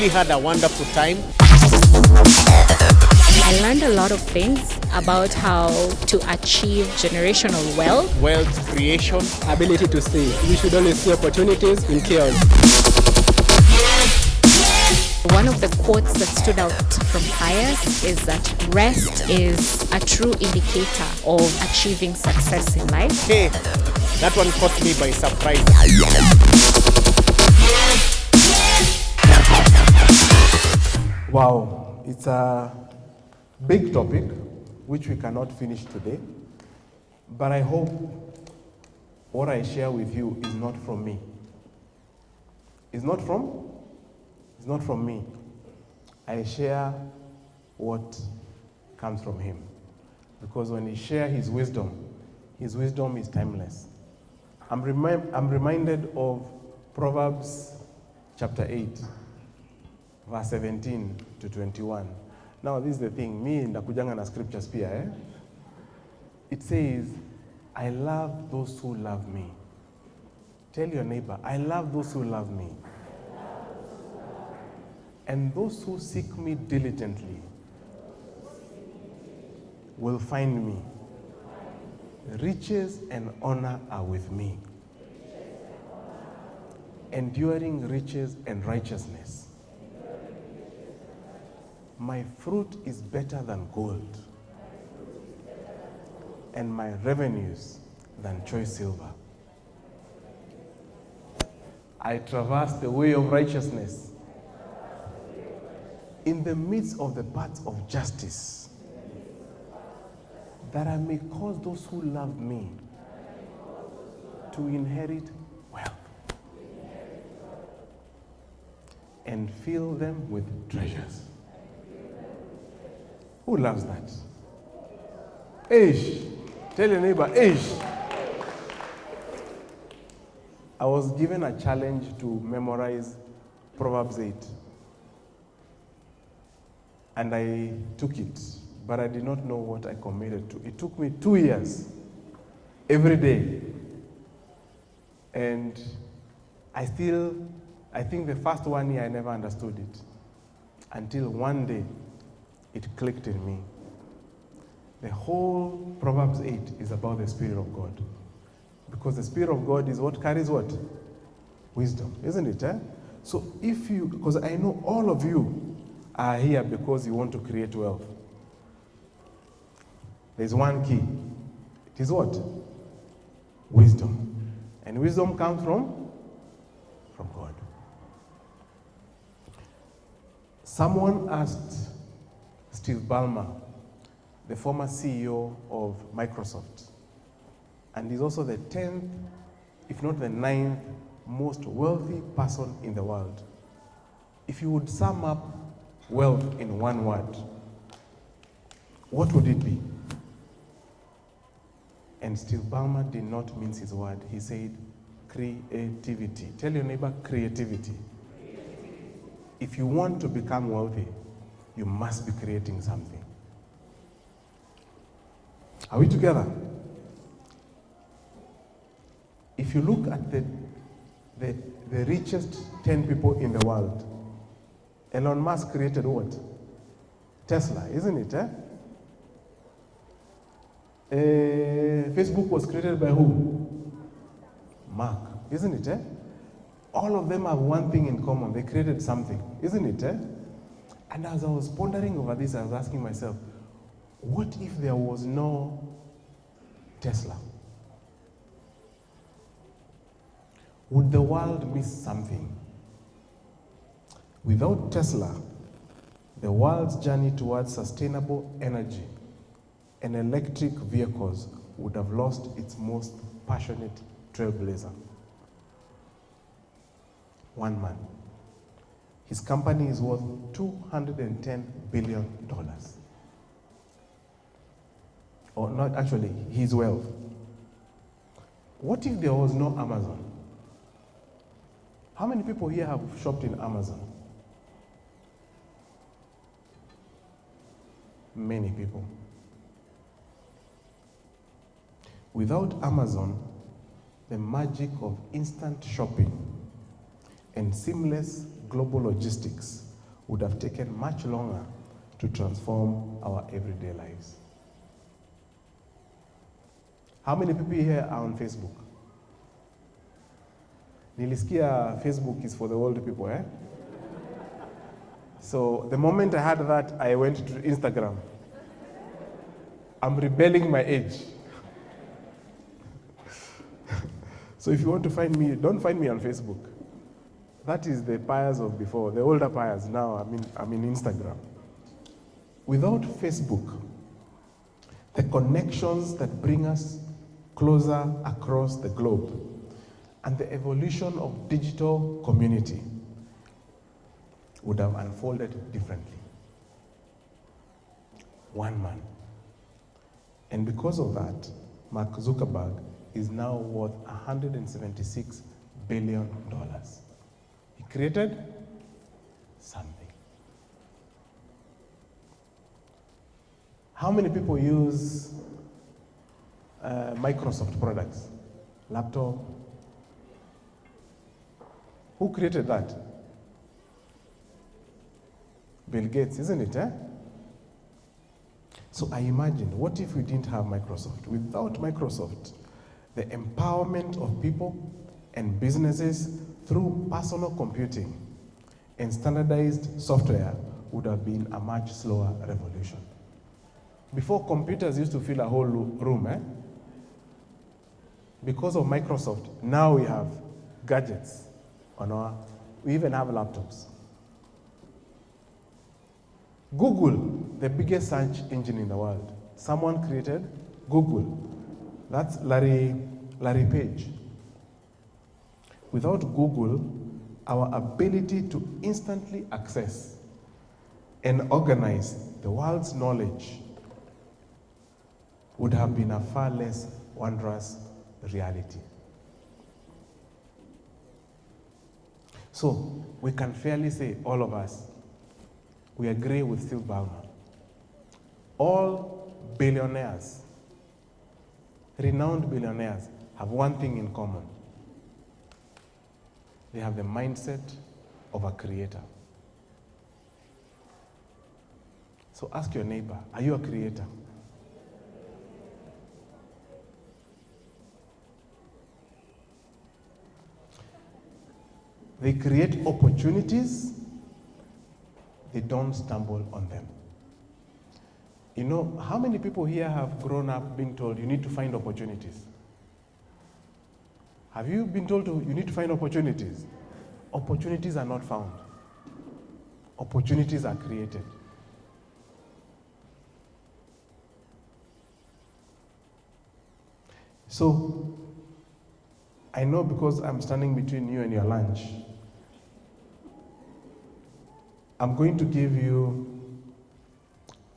really had a wonderful time. I learned a lot of things about how to achieve generational wealth. Wealth creation. Ability to see. We should always see opportunities in chaos. One of the quotes that stood out from Pius is that rest is a true indicator of achieving success in life. Hey, that one caught me by surprise. Wow, it's a big topic which we cannot finish today, but I hope what I share with you is not from me. It's not from me. I share what comes from him. Because when he shares his wisdom is timeless. I'm reminded of Proverbs chapter 8, verse 17 to 21. Now this is the thing, me ndakujanga na scriptures pia, eh? It says, I love those who love me. Tell your neighbor, I love those who love me. And those who seek me diligently will find me. Riches and honor are with me. Enduring riches and righteousness. My fruit is better than gold, and my revenues than choice silver. I traverse the way of righteousness in the midst of the paths of justice, that I may cause those who love me to inherit wealth and fill them with treasures. Who loves that? Ish. Tell your neighbor, Ish. I was given a challenge to memorize Proverbs 8. And I took it, but I did not know what I committed to. It took me 2 years, every day. And I think the first 1 year I never understood it. Until one day, it clicked in me. The whole Proverbs 8 is about the Spirit of God. Because the Spirit of God is what carries what? Wisdom, isn't it? Eh? So because I know all of you are here because you want to create wealth. There's one key. It is what? Wisdom. And wisdom comes from God. Someone asked Steve Ballmer, the former CEO of Microsoft, and he's also the 10th, if not the 9th, most wealthy person in the world. If you would sum up wealth in one word, what would it be? And Steve Ballmer did not mince his word. He said, creativity. Tell your neighbor, creativity. If you want to become wealthy, you must be creating something. Are we together? If you look at the richest 10 people in the world, Elon Musk created what? Tesla, isn't it? Facebook was created by who? Mark, isn't it? All of them have one thing in common. They created something, isn't it? And as I was pondering over this, I was asking myself, what if there was no Tesla? Would the world miss something? Without Tesla, the world's journey towards sustainable energy and electric vehicles would have lost its most passionate trailblazer. One man. His company is worth $210 billion. Or not, actually, his wealth. What if there was no Amazon? How many people here have shopped in Amazon? Many people. Without Amazon, the magic of instant shopping and seamless global logistics would have taken much longer to transform our everyday lives. How many people here are on Facebook? Nilisikia Facebook is for the old people, eh? So the moment I had that, I went to Instagram. I'm rebelling my age. So if you want to find me, don't find me on Facebook. That is the pyres of before, the older pyres. Now I'm in Instagram. Without Facebook, the connections that bring us closer across the globe and the evolution of digital community would have unfolded differently. One man. And because of that, Mark Zuckerberg is now worth $176 billion. He created something. How many people use Microsoft products? Laptop? Who created that? Bill Gates, isn't it, eh? So I imagine, what if we didn't have Microsoft? Without Microsoft, the empowerment of people and businesses through personal computing and standardized software would have been a much slower revolution. Before, computers used to fill a whole room, eh? Because of Microsoft, now we have gadgets we even have laptops. Google, the biggest search engine in the world. Someone created Google. That's Larry Page. Without Google, our ability to instantly access and organize the world's knowledge would have been a far less wondrous reality. So, we can fairly say, all of us, we agree with Steve Ballmer. All billionaires, renowned billionaires, have one thing in common. They have the mindset of a creator. So ask your neighbor, are you a creator? They create opportunities, they don't stumble on them. You know, how many people here have grown up being told you need to find opportunities? Have you been told you need to find opportunities? Opportunities are not found. Opportunities are created. So, I know because I'm standing between you and your lunch, I'm going to give you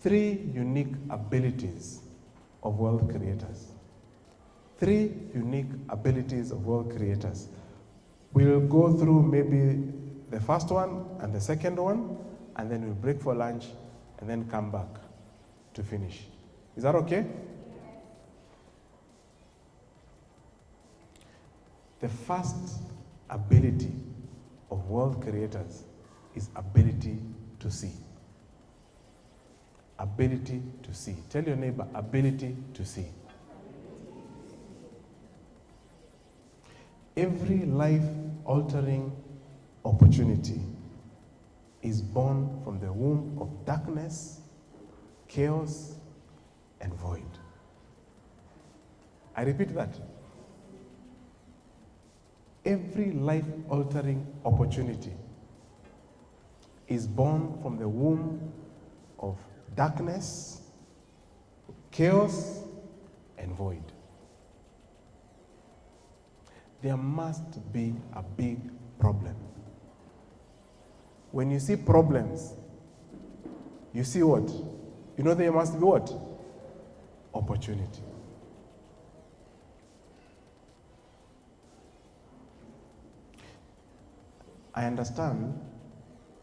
3 unique abilities of world creators. 3 unique abilities of world creators. We'll go through maybe the first one and the second one, and then we'll break for lunch and then come back to finish. Is that okay? The first ability of world creators is ability to see. Ability to see. Tell your neighbor, ability to see. Every life-altering opportunity is born from the womb of darkness, chaos, and void. I repeat that. Every life-altering opportunity is born from the womb of darkness, chaos, and void. There must be a big problem. When you see problems, you see what? You know there must be what? Opportunity. I understand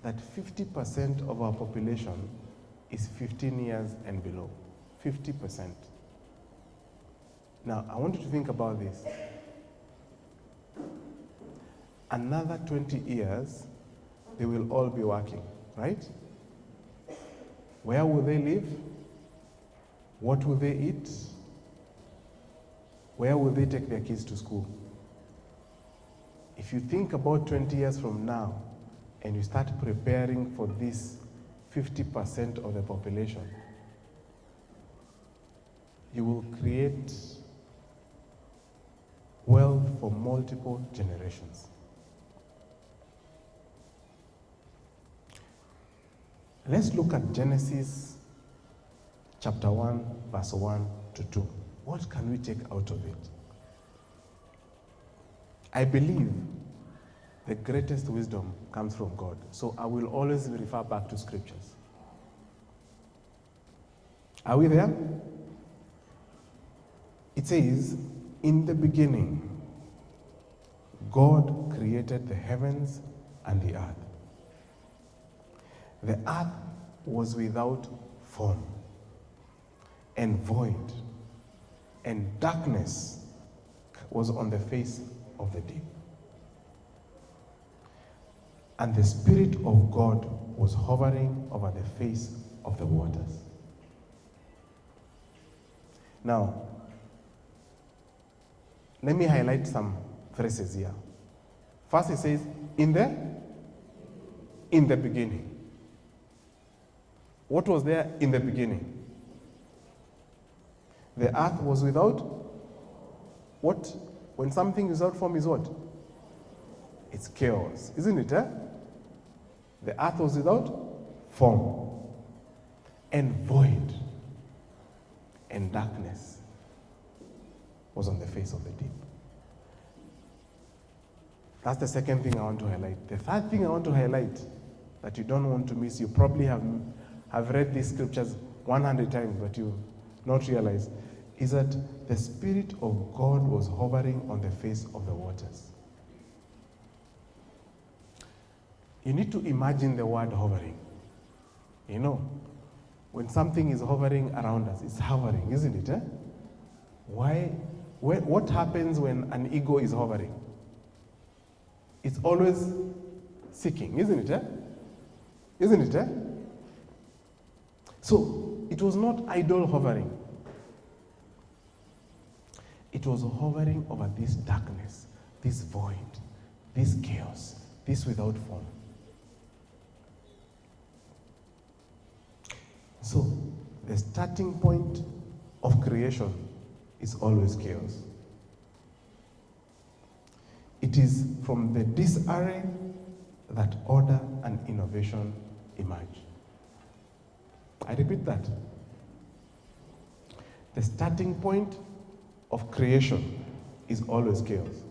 that 50% of our population is 15 years and below. 50%. Now, I want you to think about this. Another 20 years, they will all be working, right? Where will they live? What will they eat? Where will they take their kids to school? If you think about 20 years from now and you start preparing for this 50% of the population, you will create wealth for multiple generations. Let's look at Genesis chapter 1, verse 1 to 2. What can we take out of it? I believe the greatest wisdom comes from God. So I will always refer back to scriptures. Are we there? It says, in the beginning, God created the heavens and the earth. The earth was without form and void, and darkness was on the face of the deep. And the Spirit of God was hovering over the face of the waters. Now, let me highlight some phrases here. First, it says, in the beginning. What was there in the beginning? The earth was without what? When something is without form is what? It's chaos, isn't it? The earth was without form and void, and darkness was on the face of the deep. That's the second thing I want to highlight. The third thing I want to highlight that you don't want to miss, you probably have read these scriptures 100 times, but you not realize, is that the Spirit of God was hovering on the face of the waters. You need to imagine the word hovering. You know, when something is hovering around us, it's hovering, isn't it? What happens when an ego is hovering? It's always seeking, isn't it? Isn't it? So, it was not idle hovering. It was hovering over this darkness, this void, this chaos, this without form. So, the starting point of creation is always chaos. It is from the disarray that order and innovation emerge. I repeat that. The starting point of creation is always chaos.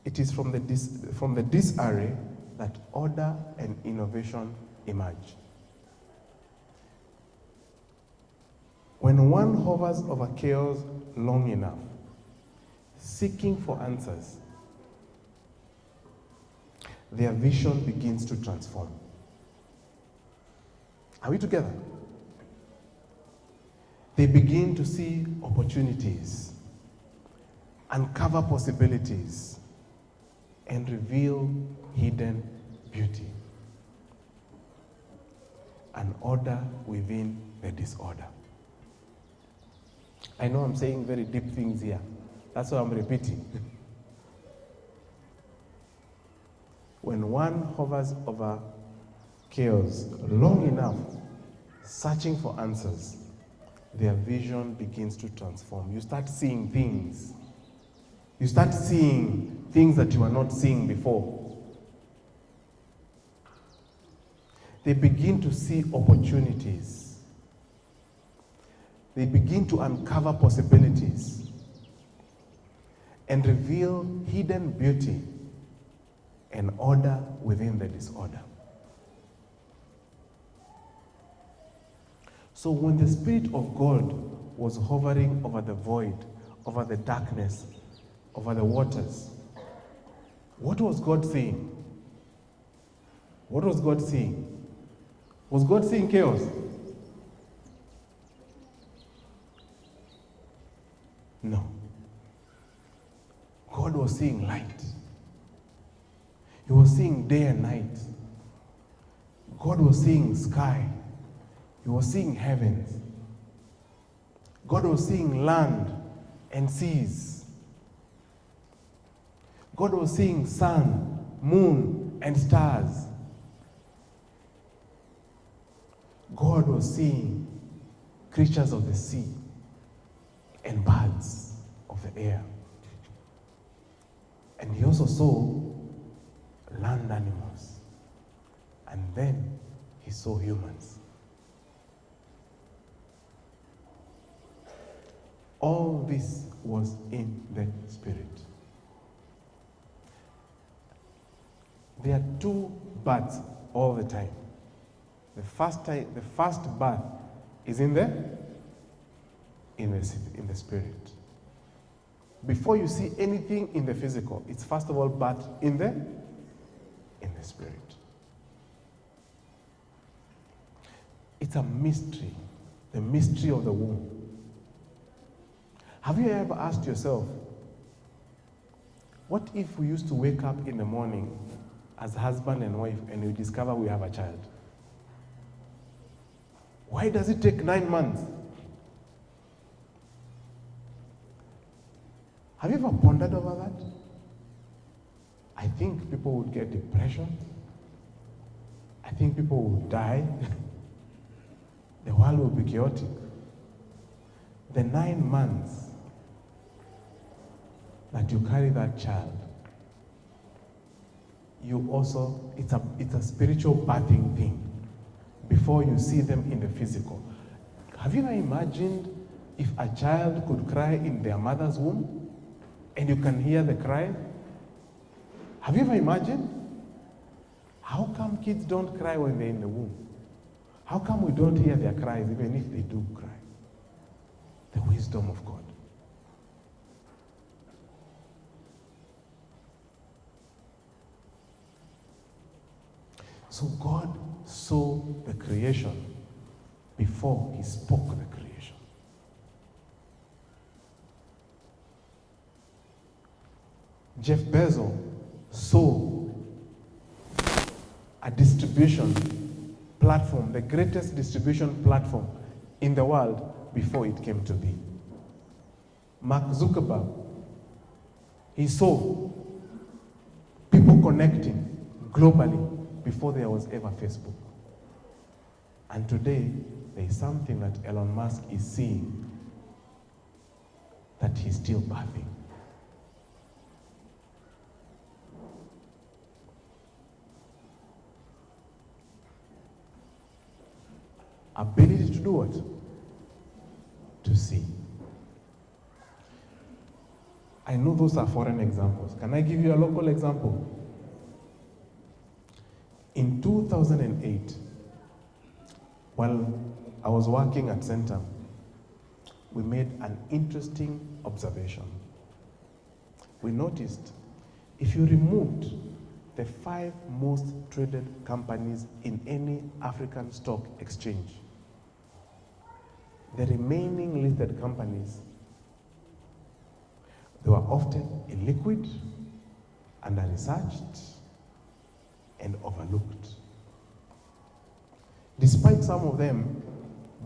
It is from the disarray that order and innovation emerge. When one hovers over chaos long enough, seeking for answers, their vision begins to transform. Are we together? They begin to see opportunities, uncover possibilities, and reveal hidden beauty. An order within the disorder. I know I'm saying very deep things here. That's why I'm repeating. When one hovers over chaos long enough, searching for answers, their vision begins to transform. You start seeing things. You start seeing things that you were not seeing before. They begin to see opportunities. They begin to uncover possibilities and reveal hidden beauty and order within the disorder. So when the Spirit of God was hovering over the void, over the darkness, over the waters, what was God seeing? What was God seeing? Was God seeing chaos? No. God was seeing light. He was seeing day and night. God was seeing sky. He was seeing heavens. God was seeing land and seas. God was seeing sun, moon, and stars. God was seeing creatures of the sea and birds of the air. And he also saw land animals. And then he saw humans. All this was in the Spirit. There are two births all the time. The first birth is in the Spirit. Before you see anything in the physical, it's first of all birth in the Spirit. It's a mystery, the mystery of the womb. Have you ever asked yourself, what if we used to wake up in the morning as husband and wife and we discover we have a child? Why does it take 9 months? Have you ever pondered over that? I think people would get depression. I think people would die. The world will be chaotic. The 9 months that you carry that child, you also, it's a spiritual birthing thing before you see them in the physical. Have you ever imagined if a child could cry in their mother's womb and you can hear the cry? Have you ever imagined? How come kids don't cry when they're in the womb? How come we don't hear their cries even if they do cry? The wisdom of God. So God saw the creation before he spoke the creation. Jeff Bezos saw a distribution platform, the greatest distribution platform in the world before it came to be. Mark Zuckerberg, he saw people connecting globally before there was ever Facebook. And today, there is something that Elon Musk is seeing that he's still birthing. Ability to do what? To see. I know those are foreign examples. Can I give you a local example? In 2008, while I was working at Centum, we made an interesting observation. We noticed if you removed the 5 most traded companies in any African stock exchange, the remaining listed companies, they were often illiquid, under-researched, and overlooked. Despite some of them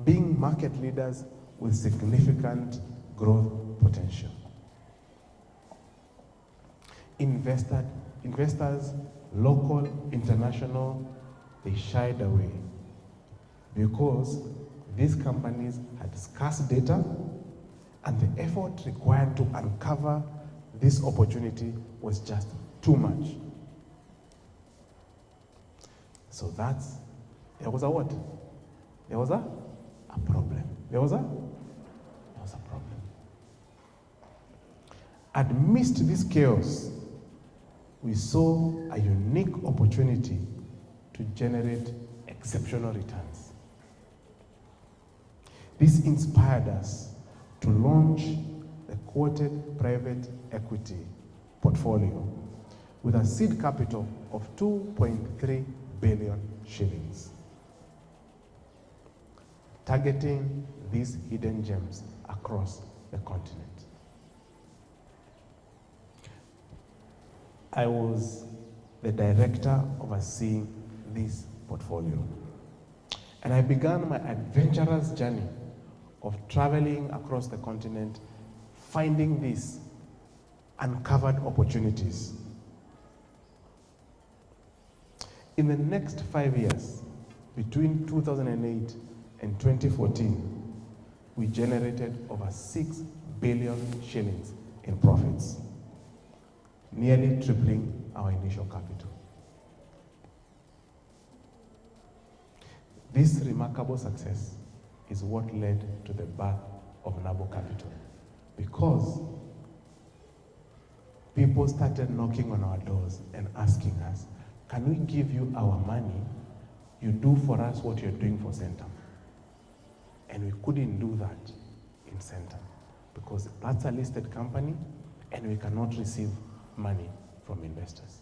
being market leaders with significant growth potential. Investors, local, international, they shied away because these companies had scarce data and the effort required to uncover this opportunity was just too much. So there was a what? There was a problem. There was a problem. Amidst this chaos, we saw a unique opportunity to generate exceptional returns. This inspired us to launch the quoted private equity portfolio with a seed capital of 2.3 billion shillings, targeting these hidden gems across the continent. I was the director overseeing this portfolio. And I began my adventurous journey of traveling across the continent, finding these uncovered opportunities. In the next 5 years, between 2008 and 2014, we generated over 6 billion shillings in profits, nearly tripling our initial capital. This remarkable success is what led to the birth of Nabo Capital, because people started knocking on our doors and asking us, can we give you our money? You do for us what you're doing for Centum. And we couldn't do that in Centum because that's a listed company and we cannot receive money from investors.